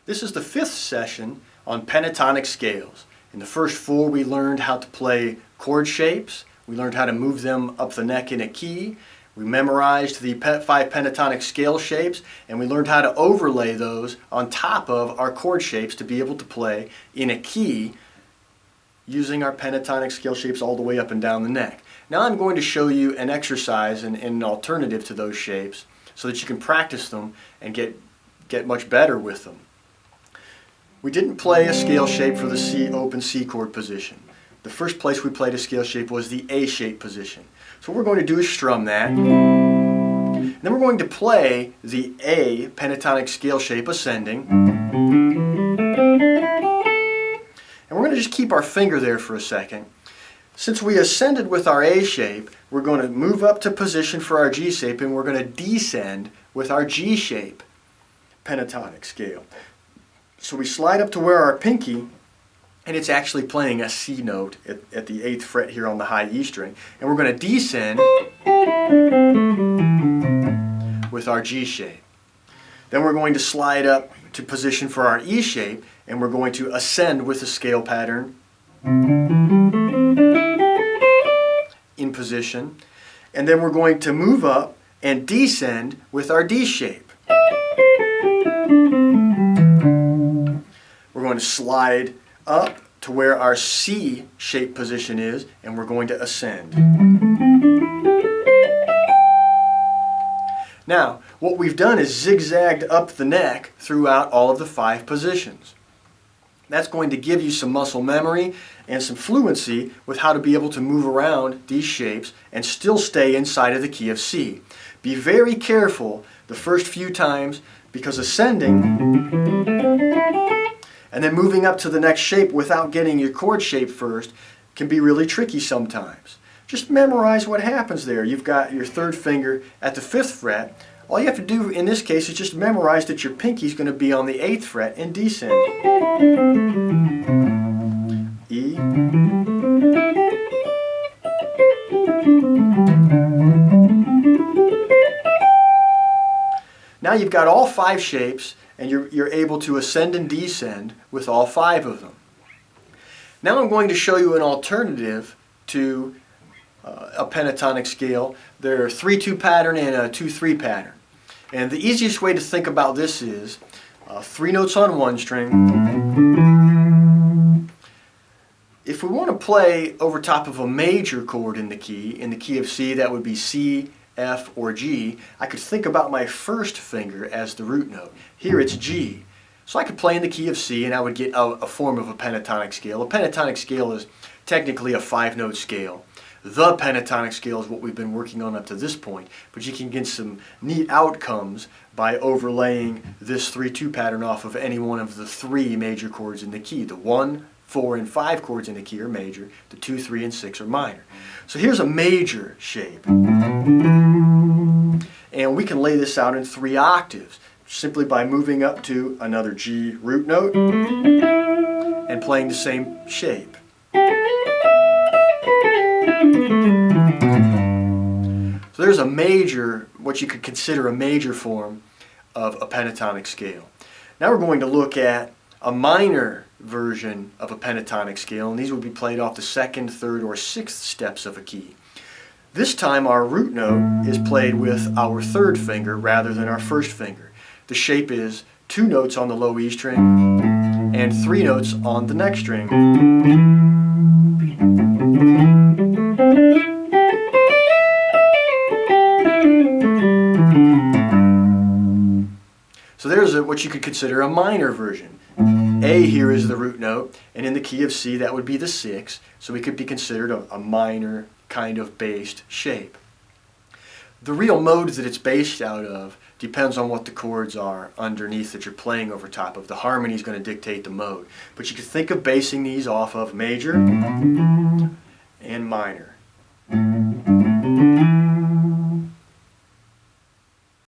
This is the 5th session on pentatonic scales. In the first 4 we learned how to play chord shapes, we learned how to move them up the neck in a key, we memorized the 5 pentatonic scale shapes, and we learned how to overlay those on top of our chord shapes to be able to play in a key using our pentatonic scale shapes all the way up and down the neck. Now I'm going to show you an exercise and an alternative to those shapes so that you can practice them and get much better with them. We didn't play a scale shape for the open C chord position. The first place we played a scale shape was the A shape position. So what we're going to do is strum that. And then we're going to play the A pentatonic scale shape ascending. And we're going to just keep our finger there for a second. Since we ascended with our A shape, we're going to move up to position for our G shape, and we're going to descend with our G shape pentatonic scale. So we slide up to where our pinky, and it's actually playing a C note at the 8th fret here on the high E string, and we're going to descend with our G shape. Then we're going to slide up to position for our E shape, and we're going to ascend with the scale pattern in position, and then we're going to move up and descend with our D shape. We're going to slide up to where our C shape position is, and we're going to ascend. Now, what we've done is zigzagged up the neck throughout all of the 5 positions. That's going to give you some muscle memory and some fluency with how to be able to move around these shapes and still stay inside of the key of C. Be very careful the first few times, because ascending and then moving up to the next shape without getting your chord shape first can be really tricky sometimes. Just memorize what happens there. You've got your 3rd finger at the 5th fret. All you have to do in this case is just memorize that your pinky is going to be on the 8th fret and descend. E. Now you've got all 5 shapes, and you're able to ascend and descend with all 5 of them. Now I'm going to show you an alternative to a pentatonic scale. There are a 3-2 pattern and a 2-3 pattern. And the easiest way to think about this is 3 notes on one string. If we want to play over top of a major chord in the key of C, that would be C, F, or G, I could think about my first finger as the root note. Here it's G. So I could play in the key of C and I would get a form of a pentatonic scale. A pentatonic scale is technically a 5-note scale. The pentatonic scale is what we've been working on up to this point, but you can get some neat outcomes by overlaying this 3-2 pattern off of any one of the 3 major chords in the key. The 1, 4, and 5 chords in the key are major, the 2, 3, and 6 are minor. So here's a major shape. And we can lay this out in 3 octaves, simply by moving up to another G root note and playing the same shape. So there's a major, what you could consider a major form of a pentatonic scale. Now we're going to look at a minor version of a pentatonic scale, and these would be played off the 2nd, 3rd, or 6th steps of a key. This time our root note is played with our 3rd finger rather than our 1st finger. The shape is 2 notes on the low E string and 3 notes on the next string. So there's what you could consider a minor version. A here is the root note, and in the key of C that would be the 6, so it could be considered a minor kind of based shape. The real modes that it's based out of depends on what the chords are underneath that you're playing over top of. The harmony is going to dictate the mode, but you can think of basing these off of major and minor.